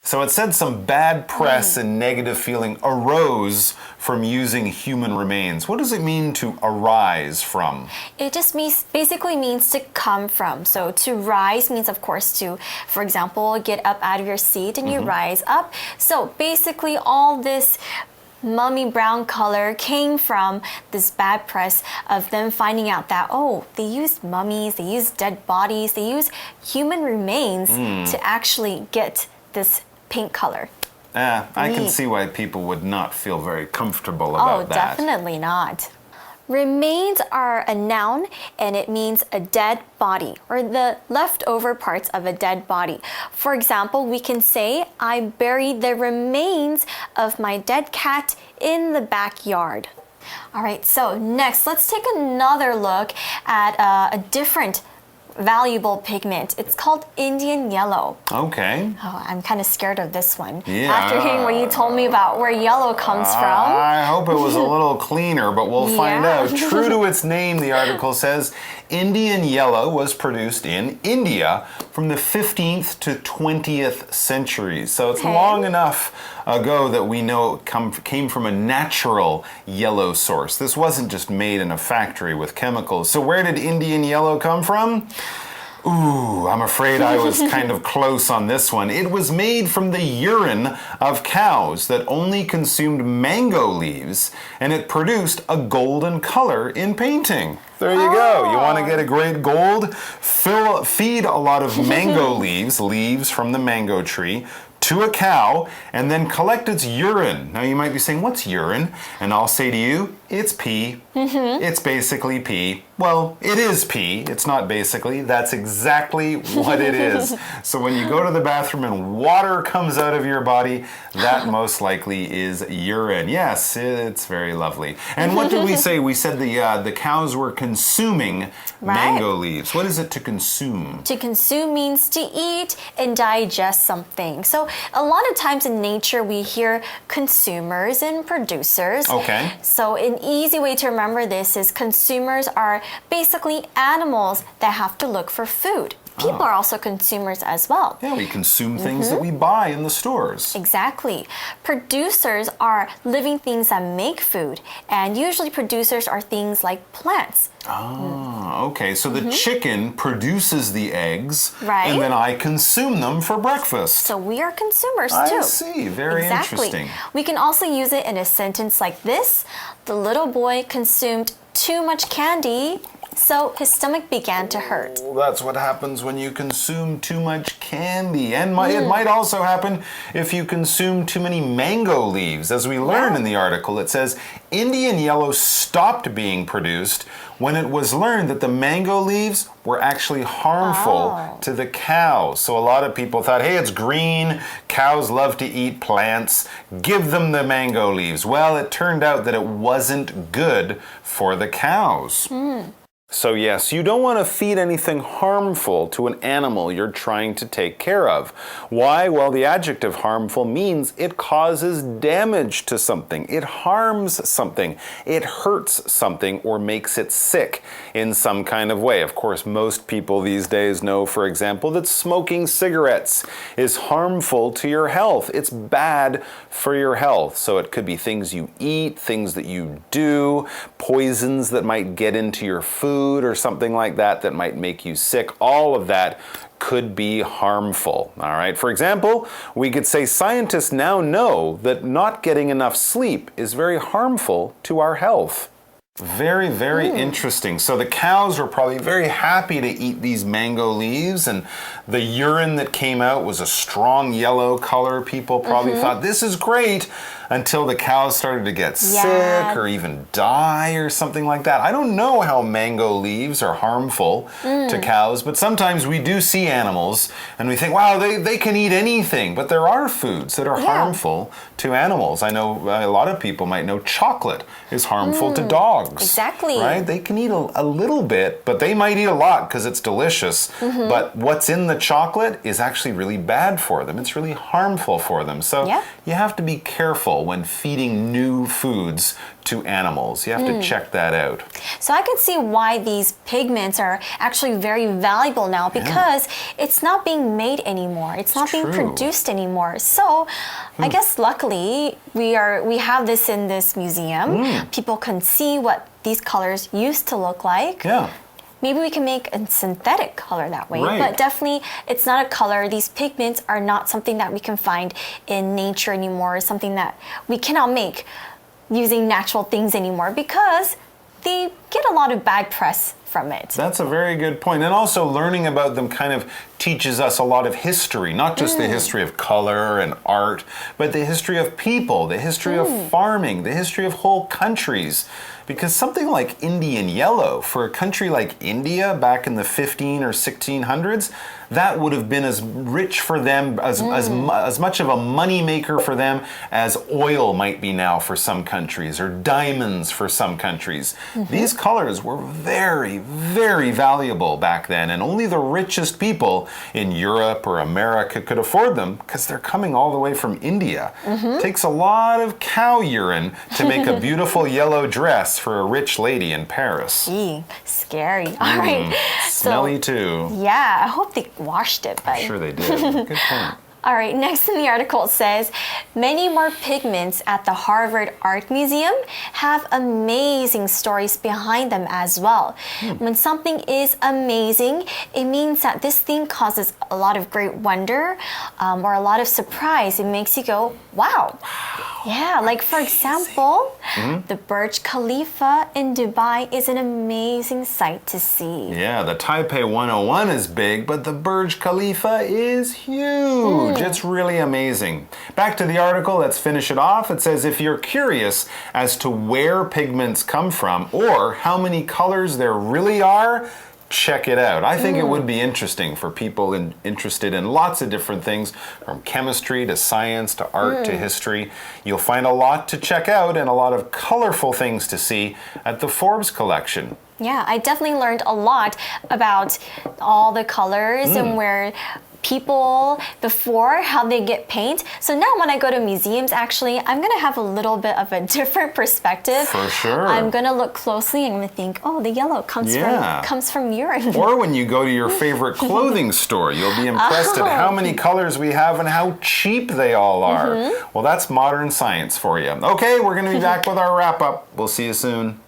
So it said some bad press and negative feeling arose from using human remains. What does it mean to arise from? It just basically means to come from. So to rise means, of course, to, for example, get up out of your seat and you rise up. So basically all this mummy brown color came from this bad press of them finding out that, oh, they used mummies, they used dead bodies, they used human remains to actually get this pink color. I can see why people would not feel very comfortable about that. Oh, definitely not. Remains are a noun and it means a dead body or the leftover parts of a dead body. For example, we can say, I buried the remains of my dead cat in the backyard. All right, so next, let's take another look at a different valuable pigment. It's called Indian yellow. Okay. Oh, I'm kind of scared of this one. Yeah. After hearing what you told me about where yellow comes from. I hope it was a little cleaner, but we'll find out. True to its name, the article says, Indian yellow was produced in India from the 15th to 20th centuries. So it's long enough ago that we know it came from a natural yellow source. This wasn't just made in a factory with chemicals. So where did Indian yellow come from? Ooh, I'm afraid I was kind of close on this one. It was made from the urine of cows that only consumed mango leaves, and it produced a golden color in painting. There you go. You want to get a great gold? Feed a lot of mango leaves from the mango tree, to a cow and then collect its urine. Now you might be saying, what's urine? And I'll say to you, it's pee. It's basically pee. Well, it is pee. It's not basically. That's exactly what it is. So when you go to the bathroom and water comes out of your body, that most likely is urine. Yes, it's very lovely. And what did we say? We said the cows were consuming mango leaves. What is it to consume? To consume means to eat and digest something. So a lot of times in nature we hear consumers and producers. Okay. So an easy way to remember this is consumers are basically animals that have to look for food. People are also consumers as well. Yeah, we consume things that we buy in the stores. Exactly. Producers are living things that make food, and usually producers are things like plants. Okay. So the chicken produces the eggs, right? And then I consume them for breakfast. So we are consumers too. I see. Very interesting. We can also use it in a sentence like this. The little boy consumed too much candy, so his stomach began to hurt. That's what happens when you consume too much candy. And it might also happen if you consume too many mango leaves. As we learn in the article, it says Indian yellow stopped being produced when it was learned that the mango leaves were actually harmful to the cows. So a lot of people thought, hey, it's green, cows love to eat plants, give them the mango leaves. Well, it turned out that it wasn't good for the cows. So yes, you don't want to feed anything harmful to an animal you're trying to take care of. Why? Well, the adjective harmful means it causes damage to something. It harms something. It hurts something or makes it sick in some kind of way. Of course, most people these days know, for example, that smoking cigarettes is harmful to your health. It's bad for your health. So it could be things you eat, things that you do, poisons that might get into your food, or something like that that might make you sick. All of that could be harmful. All right. For example, we could say scientists now know that not getting enough sleep is very harmful to our health. Very, very interesting. So the cows were probably very happy to eat these mango leaves, and the urine that came out was a strong yellow color. People probably thought, this is great, until the cows started to get sick or even die or something like that. I don't know how mango leaves are harmful to cows, but sometimes we do see animals and we think, wow, they can eat anything. But there are foods that are harmful to animals. I know a lot of people might know chocolate is harmful to dogs. Exactly. Right? They can eat a little bit, but they might eat a lot because it's delicious. But what's in the chocolate is actually really bad for them. It's really harmful for them. So you have to be careful when feeding new foods to animals. You have to check that out. So I can see why these pigments are actually very valuable now because it's not being made anymore. It's not being produced anymore. So I guess luckily we have this in this museum. People can see what these colors used to look like. Yeah. Maybe we can make a synthetic color that way, Right. but definitely it's not a color. These pigments are not something that we can find in nature anymore, something that we cannot make using natural things anymore because they get a lot of bad press from it. That's a very good point. And also learning about them kind of teaches us a lot of history, not just the history of color and art, but the history of people, the history of farming, the history of whole countries. Because something like Indian yellow, for a country like India back in the 15 or 1600s, that would have been as rich for them, as much of a money maker for them as oil might be now for some countries, or diamonds for some countries. These colors were very, very valuable back then, and only the richest people in Europe or America could afford them because they're coming all the way from India. It takes a lot of cow urine to make a beautiful yellow dress for a rich lady in Paris. Gee, scary. All right. Smelly too. Yeah, I hope they washed it. But... I'm sure they did. Good point. All right, next in the article it says, many more pigments at the Harvard Art Museum have amazing stories behind them as well. When something is amazing, it means that this thing causes a lot of great wonder or a lot of surprise. It makes you go, wow. Yeah, like for example, the Burj Khalifa in Dubai is an amazing sight to see. Yeah, the Taipei 101 is big, but the Burj Khalifa is huge. It's really amazing. Back to the article, let's finish it off. It says, if you're curious as to where pigments come from or how many colors there really are, check it out. I think it would be interesting for people interested in lots of different things, from chemistry to science to art to history. You'll find a lot to check out and a lot of colorful things to see at the Forbes collection. Yeah, I definitely learned a lot about all the colors and where people before, how they get paint. So now when I go to museums, actually, I'm going to have a little bit of a different perspective. For sure. I'm going to look closely and I'm going to think, oh, the yellow comes from urine. Or when you go to your favorite clothing store, you'll be impressed at how many colors we have and how cheap they all are. Well, that's modern science for you. Okay, we're going to be back with our wrap-up. We'll see you soon.